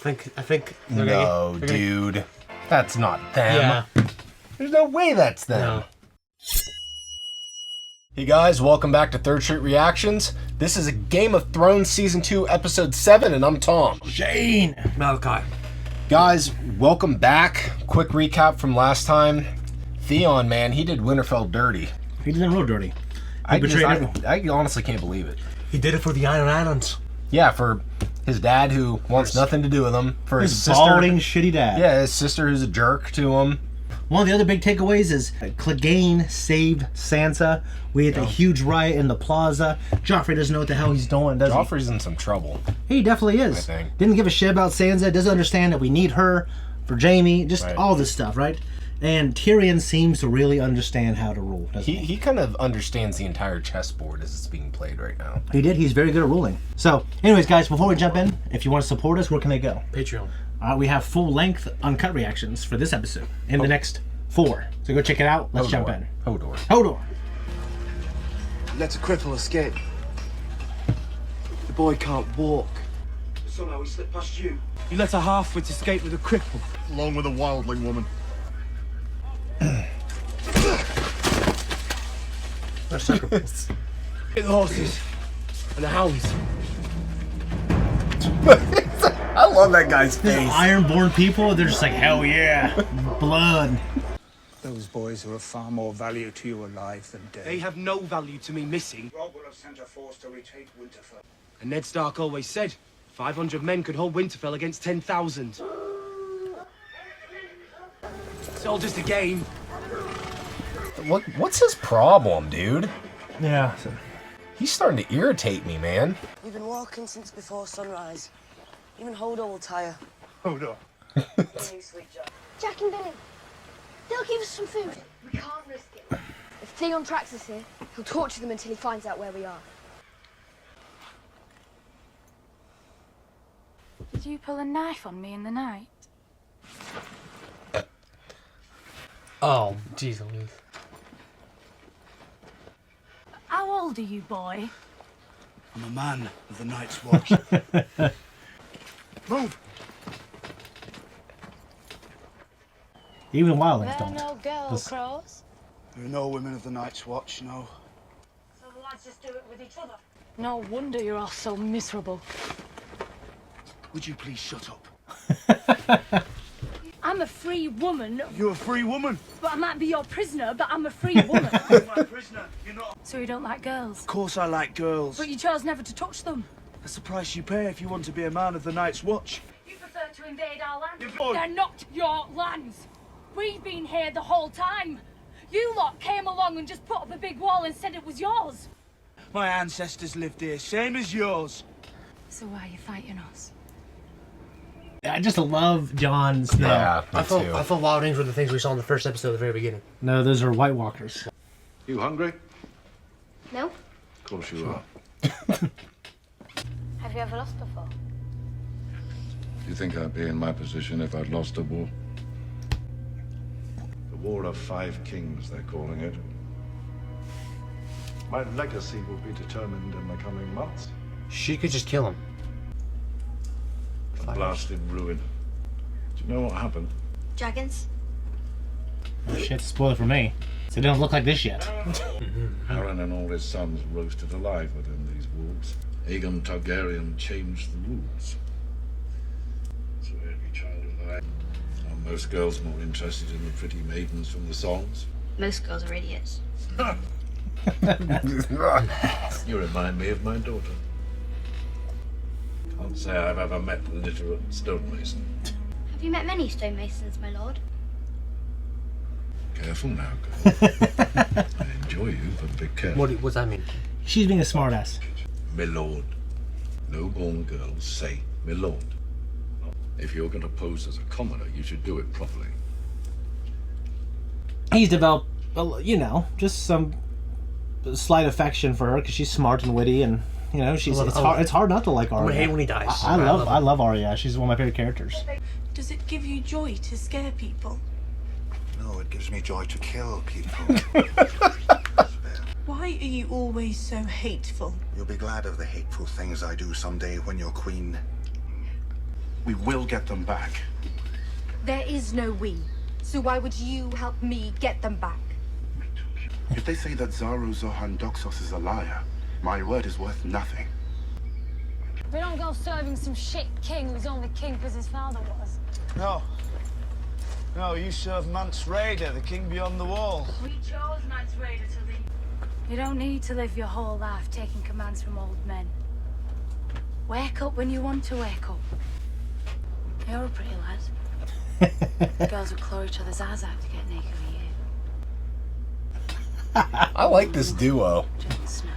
I think. No, dude. That's not them. Yeah. There's no way that's them. No. Hey guys, welcome back to Third Street Reactions. This is a Game of Thrones Season 2, Episode 7, and I'm Tom. Shane. Malachi. Guys, welcome back. Quick recap from last time. Theon, man, he did Winterfell dirty. He did it real dirty. I honestly can't believe it. He did it for the Iron Islands. Yeah, for his dad who wants nothing to do with him. For his sister. Balding, shitty dad. Yeah, his sister who's a jerk to him. One of the other big takeaways is Clegane saved Sansa. We had a huge riot in the plaza. Joffrey doesn't know what the hell he's doing, does Joffrey's in some trouble. He definitely is. I think. Didn't give a shit about Sansa. Doesn't understand that we need her for Jaime. Just all this stuff, right? And Tyrion seems to really understand how to rule, doesn't he? He kind of understands the entire chessboard as it's being played right now. He did. He's very good at ruling. So, anyways, guys, before we jump in, if you want to support us, where can they go? Patreon. We have full-length, uncut reactions for this episode in the next 4. So go check it out. Let's jump in. Hodor. Let a cripple escape. The boy can't walk. Somehow he slipped past you. You let a half-wit escape with a cripple. Along with a wildling woman. Get the horses and the hounds. I love that guy's face. Ironborn people, they're just like, hell yeah, blood. Those boys are of far more value to you alive than dead. They have no value to me missing. Rob will have sent a force to retake Winterfell. And Ned Stark always said 500 men could hold Winterfell against 10,000. It's all just a game. What's his problem, dude? Yeah. He's starting to irritate me, man. We've been walking since before sunrise. Even Hodor will tire. Hodor. Jack and Billy, they'll give us some food. We can't risk it. If Theon tracks us here, he'll torture them until he finds out where we are. Did you pull a knife on me in the night? Oh, jeez Louise. How old are you, boy? I'm a man of the Night's Watch. Move! Even wildlings There don't. no girl crows. There are no women of the Night's Watch, no. So the lads just do it with each other. No wonder you're all so miserable. Would you please shut up? I'm a free woman, You're a free woman. but I might be your prisoner, but I'm a free woman. You're my prisoner. You're not. So you don't like girls? Of course I like girls. But you chose never to touch them. That's the price you pay if you want to be a man of the Night's Watch. You prefer to invade our land? boy. They're not your lands. We've been here the whole time. You lot came along and just put up a big wall and said it was yours. My ancestors lived here, same as yours. So why are you fighting us? I just love John's. Yeah, I thought wildlings were the things we saw in the first episode at the very beginning. No, those are White Walkers. You hungry? No? Of course you are. Have you ever lost before? Do you think I'd be in my position if I'd lost a war? The War of 5 Kings, they're calling it. My legacy will be determined in the coming months. She could just kill him. A blasted ruin. Do you know what happened? Dragons? Oh, shit, spoiler for me. So they don't look like this yet. Aaron and all his sons roasted alive within these walls. Aegon Targaryen changed the rules. So every child alive. Are most girls more interested in the pretty maidens from the songs? Most girls are idiots. You remind me of my daughter. Can't say I've ever met a literate stonemason. Have you met many stonemasons, my lord? Careful now, girl. I enjoy you, but be careful. What's that mean? She's being a smartass. My lord. No born girls say my lord. If you're going to pose as a commoner, you should do it properly. He's developed, you know, just some slight affection for her because she's smart and witty, and you know, it's hard not to like Arya. I hate when he dies. I love Arya. She's one of my favorite characters. Does it give you joy to scare people? No, it gives me joy to kill people. Why are you always so hateful? You'll be glad of the hateful things I do someday when you're queen. We will get them back. There is no we. So why would you help me get them back? If they say that Zaru Zohan Doxos is a liar, my word is worth nothing. We don't go serving some shit king who's only king because his father was. No. No, you serve Mance Raider, the king beyond the wall. We chose Mance Raider to lead. You don't need to live your whole life taking commands from old men. Wake up when you want to wake up. You're a pretty lad. Girls would claw each other's eyes out to get naked with you. I like this duo. Jon Snow.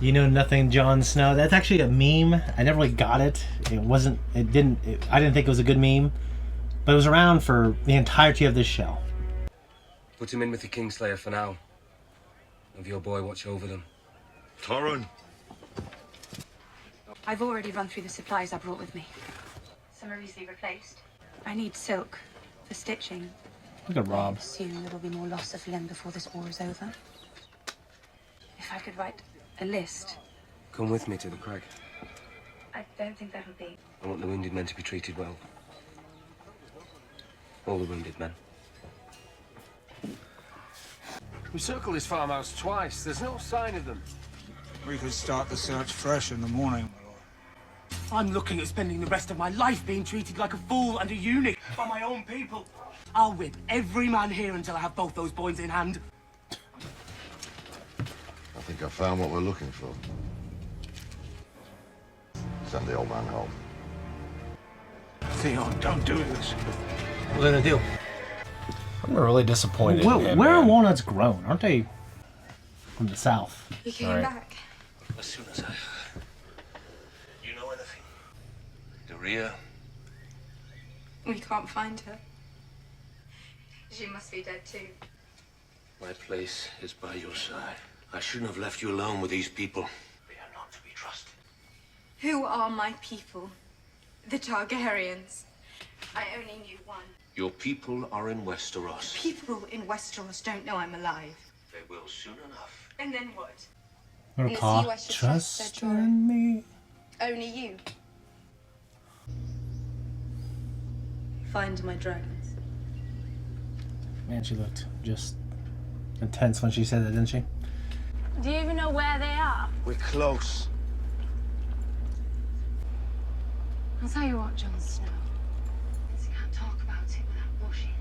You know nothing, Jon Snow. That's actually a meme. I never really got it. I didn't think it was a good meme. But it was around for the entirety of this show. Put him in with the Kingslayer for now. Have your boy watch over them. Torrun. I've already run through the supplies I brought with me. Some are easily replaced. I need silk for stitching. Look at Rob. I assume there will be more loss of limb before this war is over. If I could write a list. Come with me to the crag. I don't think that would be. I want the wounded men to be treated well. All the wounded men. We circled this farmhouse twice. There's no sign of them. We could start the search fresh in the morning, my lord. I'm looking at spending the rest of my life being treated like a fool and a eunuch by my own people. I'll whip every man here until I have both those boys in hand. I think I found what we're looking for. Send the old man home. Theon, don't do this. What are we gonna do? I'm really disappointed in him, Where are man. walnuts grown? Aren't they from the south? You came Right. back. As soon as I... You know anything? Doria? We can't find her. She must be dead too. My place is by your side. I shouldn't have left you alone with these people. We are not to be trusted. Who are my people? The Targaryens. I only knew one. Your people are in Westeros. People in Westeros don't know I'm alive. They will soon enough. And then what? Or And it's you I should trust, trust said Jorah. in me. Only you. Find my dragons. Man, she looked just intense when she said that, didn't she? Do you even know where they are? We're close. I'll tell you what, Jon Snow. Since you can't talk about it without blushing.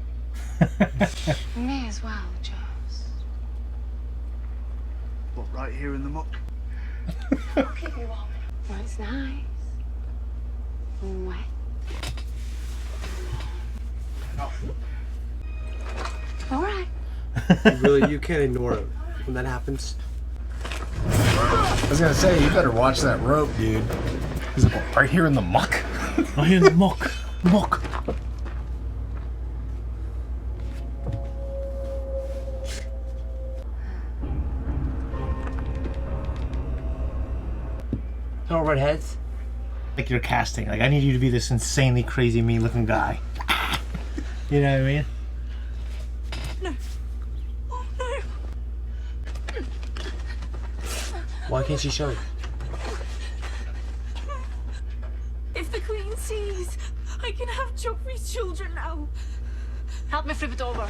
We may as well just... What, right here in the muck? I'll keep you warm. Well, it's nice. And wet. All right. Really, you can't ignore it when that happens. I was gonna say, you better watch that rope, dude. He's like, right here in the muck. Right here in the muck. Muck. No redheads. Like you're casting. Like, I need you to be this insanely crazy, mean-looking guy. You know what I mean? No. Oh, no. Why can't she show you? If the Queen sees, I can have Joffrey's children now. Help me flip it over.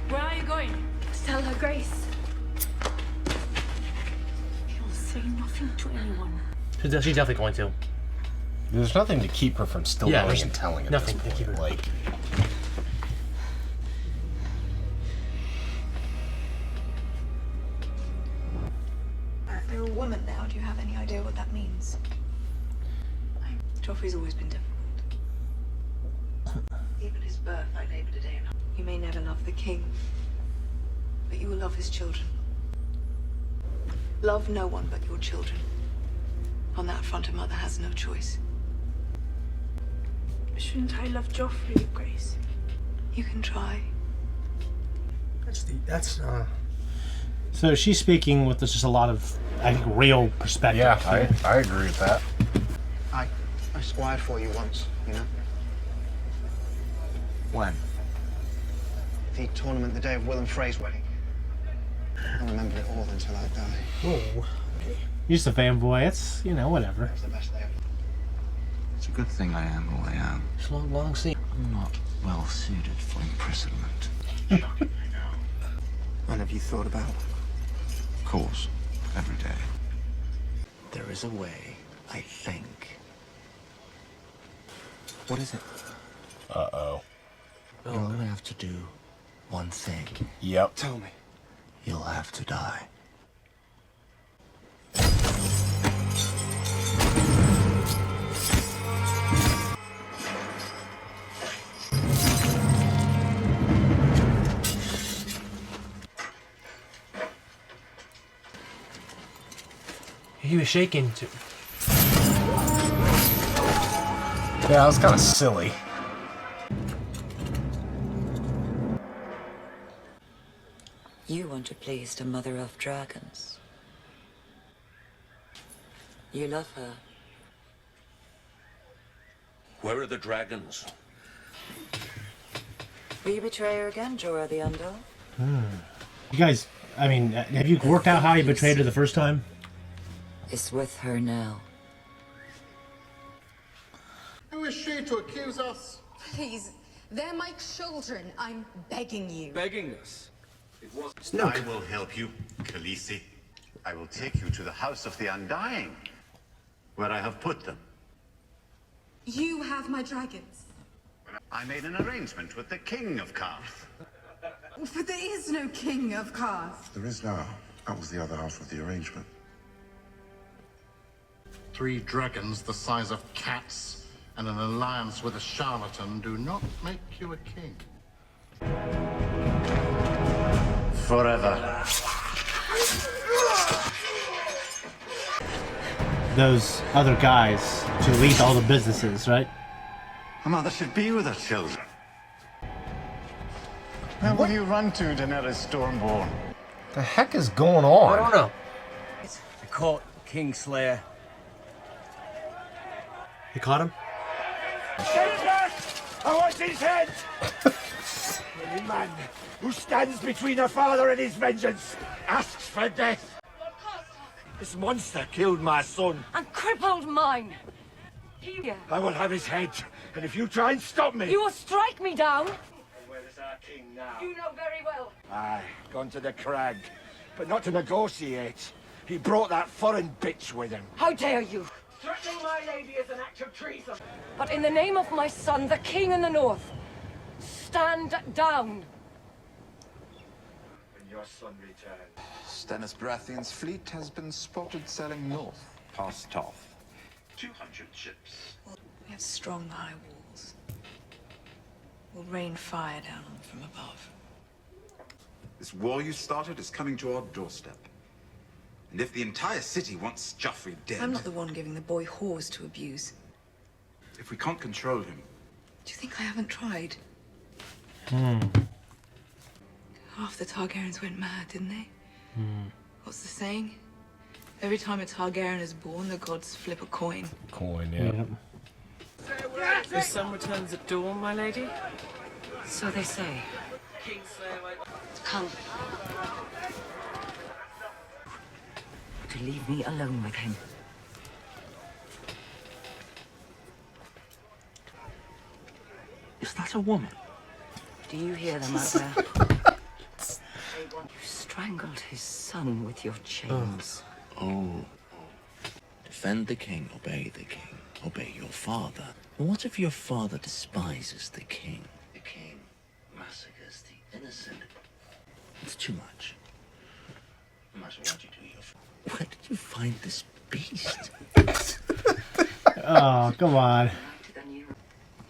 Where are you going? To tell her grace. You'll say nothing to anyone. She's definitely going to. There's nothing to keep her from still Yeah, going there's and telling at nothing this to keep point. her- Like, You're a woman now. Do you have any idea what that means? Joffrey's always been difficult. Even his birth, I laboured a day. You may never love the king, but you will love his children. Love no one but your children. On that front, a mother has no choice. Shouldn't I love Joffrey, Grace? You can try. That's So she's speaking with just a lot of, I think, real perspective. yeah, I agree with that. I squired for you once, you know? When? The tournament the day of Will and Frey's wedding. I remember it all until I die. Whoa. You're just a fanboy. It's, you know, whatever. It's a good thing I am who I am. It's not long seen. I'm not well suited for imprisonment. And have you thought about? Of course, every day. There is a way, I think. What is it? Uh-oh. You're gonna have to do one thing. Yep. Tell me. You'll have to die. He was shaking too. Yeah, that was kind of silly. You want to please the mother of dragons. You love her. Where are the dragons? Will you betray her again, Jorah the Undal? You guys, I mean, have you worked out how you betrayed her the first time? It's with her now. Who is she to accuse us? Please, they're my children. I'm begging you. Begging us? I will help you, Khaleesi. I will take you to the House of the Undying, where I have put them. You have my dragons. I made an arrangement with the King of Karth. But there is no king of Karth. There is now. That was the other half of the arrangement. 3 dragons the size of cats and an alliance with a charlatan do not make you a king. Forever. Those other guys to lead all the businesses, right? A mother should be with her children. Where will you run to, Daenerys Stormborn? The heck is going on? I don't know. I caught Kingslayer. You caught him? Get it back! I want his head! Any man who stands between a father and his vengeance asks for death. This monster killed my son. And crippled mine. Here. I will have his head, and if you try and stop me... You will strike me down. And where is our king now? You know very well. Aye, gone to the crag, but not to negotiate. He brought that foreign bitch with him. How dare you? Threatening my lady is an act of treason. But in the name of my son, the king in the north, stand down. When your son returns. Stannis Baratheon's fleet has been spotted sailing north, past Toth. 200 ships. We have strong high walls. We'll rain fire down on them from above. This war you started is coming to our doorstep. And if the entire city wants Joffrey dead... I'm not the one giving the boy whores to abuse. If we can't control him... Do you think I haven't tried? Half the Targaryens went mad, didn't they? What's the saying? Every time a Targaryen is born, the gods flip a coin. Coin, yeah. The sun returns at dawn, my lady. So they say. Come. To leave me alone with him. Is that a woman? Do you hear them out there? You strangled his son with your chains. Oh. Defend the king, obey the king, obey your father. What if your father despises the king? The king massacres the innocent. It's too much. No matter what you do, where did you find this beast? Oh, come on.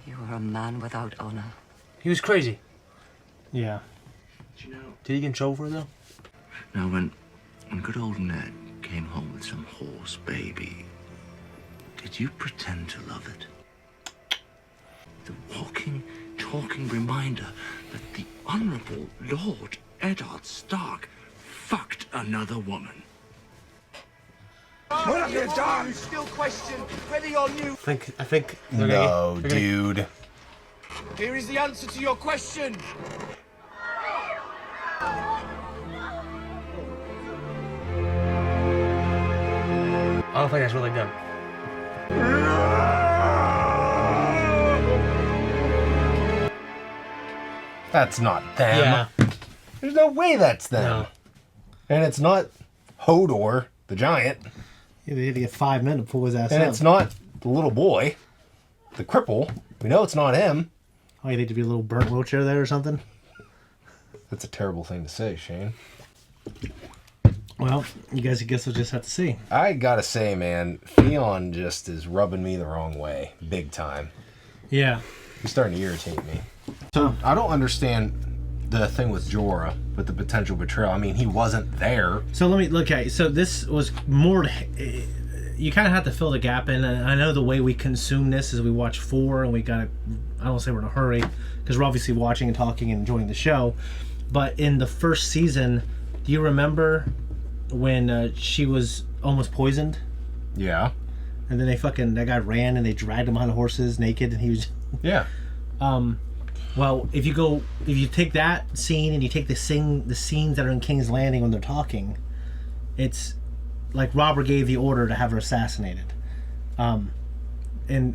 You are a man without honor. He was crazy. Yeah. Did he control her though? Now, when good old Ned came home with some horse baby, did you pretend to love it? The walking, talking reminder that the Honorable Lord Eddard Stark fucked another woman. What have you done? Still question whether you're new. I think. No, dude. Here is the answer to your question. I don't think that's really good. That's not them. Yeah. There's no way that's them. No. And it's not Hodor, the giant. Yeah, they had to get 5 minutes to pull his ass And up. it's not the little boy, the cripple. We know it's not him. Oh, you think to be a little burnt wheelchair there or something? That's a terrible thing to say, Shane. Well, you guys, I guess we'll just have to see. I gotta say, man, Theon just is rubbing me the wrong way, big time. Yeah. He's starting to irritate me. So I don't understand the thing with Jorah, with the potential betrayal. I mean, he wasn't there. So let me look at. So this was more. You kind of have to fill the gap in. And I know the way we consume this is we watch 4 and we gotta. I don't say we're in a hurry because we're obviously watching and talking and enjoying the show. But in the first season, do you remember when she was almost poisoned? Yeah. And then that guy ran and they dragged him on horses naked and he was. Yeah. Well, if you take that scene and you take the scenes that are in King's Landing when they're talking, it's like Robert gave the order to have her assassinated. And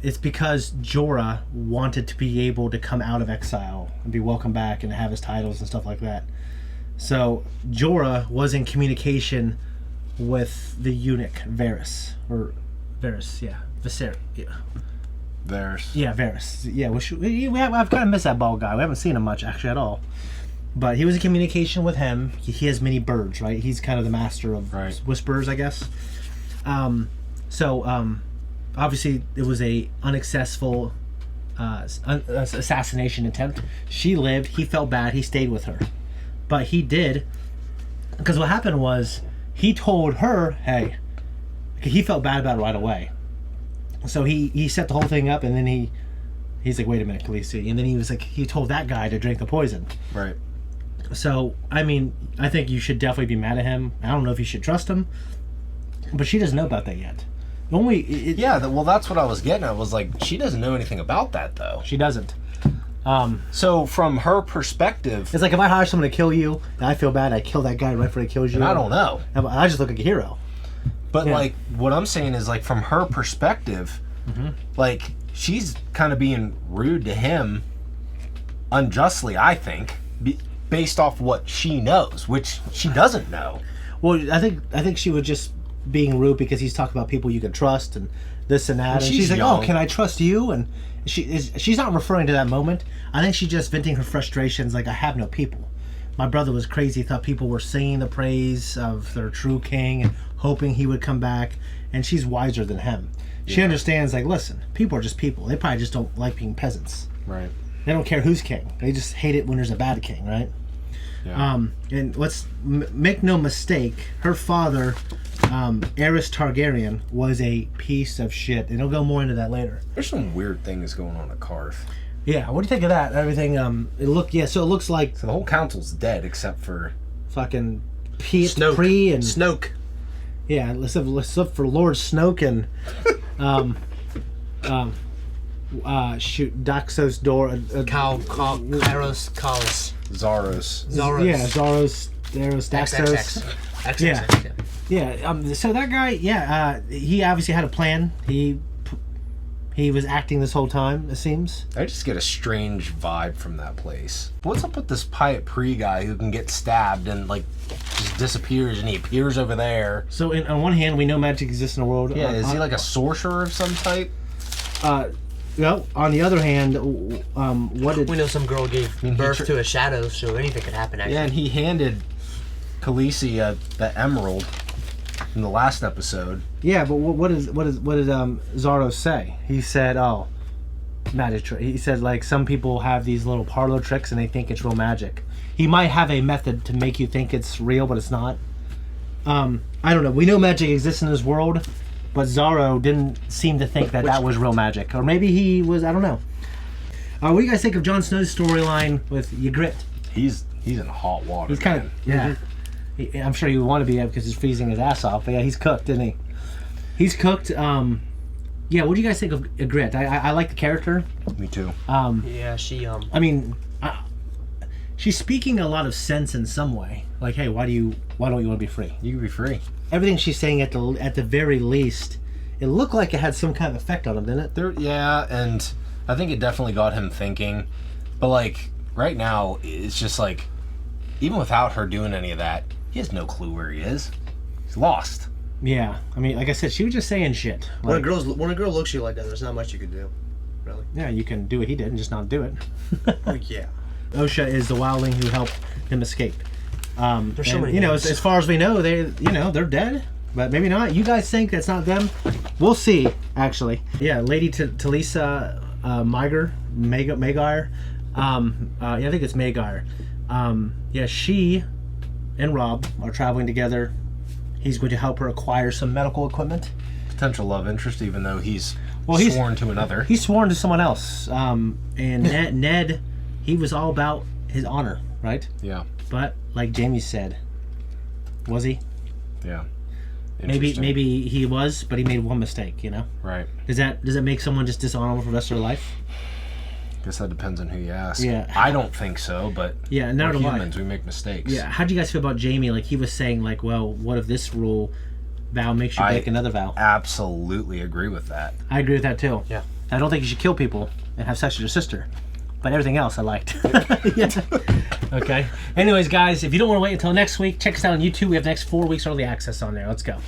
it's because Jorah wanted to be able to come out of exile and be welcomed back and have his titles and stuff like that. So Jorah was in communication with the eunuch Varys, yeah. Varys. Yeah, I've kind of missed that bald guy. We haven't seen him much actually at all. But he was in communication with him. He has many birds, right? He's kind of the master of whisperers, I guess. Obviously it was a unsuccessful assassination attempt. She lived. He felt bad. He stayed with her. But he did, because what happened was he told her, hey, he felt bad about it right away. So he set the whole thing up, and then he's like, wait a minute, Khaleesi. And then he was like, he told that guy to drink the poison. Right. So, I mean, I think you should definitely be mad at him. I don't know if you should trust him, but she doesn't know about that yet. Well, that's what I was getting at. Was like, she doesn't know anything about that, though. She doesn't. So from her perspective, it's like if I hire someone to kill you, and I feel bad, I kill that guy right before he kills you. And I don't know. I just look like a hero. But like, what I'm saying is, like, from her perspective, like, she's kind of being rude to him unjustly, I think, based off what she knows, which she doesn't know. Well, I think she was just being rude because he's talking about people you can trust and this and that, and she's like, young. Oh, can I trust you? And she's not referring to that moment. I think she's just venting her frustrations, like, I have no people. My brother was crazy, thought people were singing the praise of their true king and hoping he would come back, and she's wiser than him. She understands, like, listen, people are just people. They probably just don't like being peasants. Right. They don't care who's king. They just hate it when there's a bad king, right? Yeah. And let's make no mistake, her father, Aerys Targaryen, was a piece of shit. And I'll go more into that later. There's some weird things going on at Karth. Yeah, what do you think of that? Everything, it looks like... So the whole council's dead except for... Fucking Pete, Snoke. Pre, and... Snoke. Yeah, let's look for Lord Snoke and... Daxos Door... Kairos, Kalos. Zaros. Yeah, Zaros, Daros, Daxos. XXX. Yeah. So that guy, he obviously had a plan. He was acting this whole time, it seems. I just get a strange vibe from that place. What's up with this Pyat Pre guy who can get stabbed and, like, just disappears and he appears over there? So on one hand, we know magic exists in the world. Yeah, is he like a sorcerer of some type? Well, on the other hand, We know some girl gave birth to a shadow, so anything could happen, actually. Yeah, and he handed Khaleesi the emerald in the last episode. Yeah, but what did Zaros say? He said, "Oh, magic trick." He said, like, some people have these little parlor tricks and they think it's real magic. He might have a method to make you think it's real, but it's not. I don't know. We know magic exists in this world, but Zaro didn't seem to think that was real magic, or maybe he was. I don't know. What do you guys think of Jon Snow's storyline with Ygritte? He's in hot water. He's kind of I'm sure you want to be because he's freezing his ass off. But yeah, he's cooked, isn't he? He's cooked. What do you guys think of Ygritte? I like the character. Me too. Yeah, she. I mean, she's speaking a lot of sense in some way. Like, hey, why don't you want to be free? You can be free. Everything she's saying at the very least it looked like it had some kind of effect on him, didn't it? Yeah, and I think it definitely got him thinking. But like right now, it's just like even without her doing any of that, he has no clue where he is. He's lost. Yeah, I mean, like I said, she was just saying shit. When Like, a girl looks at you like that, there's not much you can do, really. yeah, you can do what he did and just not do it. Oh yeah. OSHA is the wildling who helped him escape. There's so and, many you know, names. as far as we know, they're dead, but maybe not. You guys think that's not them? We'll see. Actually, yeah, Lady Talisa Maguire. Yeah, I think it's Maguire. Yeah, she and Rob are traveling together. He's going to help her acquire some medical equipment. Potential love interest, even though he's sworn to another. He's sworn to someone else. And Ned, he was all about his honor, right? Yeah. But like Jamie said, was he? Yeah. Maybe he was, but he made one mistake. You know. Right. Does that make someone just dishonorable for the rest of their life? Guess that depends on who you ask. Yeah. I don't think so, but yeah, neither we're do I. humans. We make mistakes. Yeah. How do you guys feel about Jamie? Like he was saying, like, well, what if this vow makes you break another vow? Absolutely agree with that. I agree with that too. Yeah. I don't think you should kill people and have sex with your sister. But everything else I liked. Yeah. Okay. Anyways, guys, if you don't want to wait until next week, check us out on YouTube. We have the next 4 weeks early access on there. Let's go.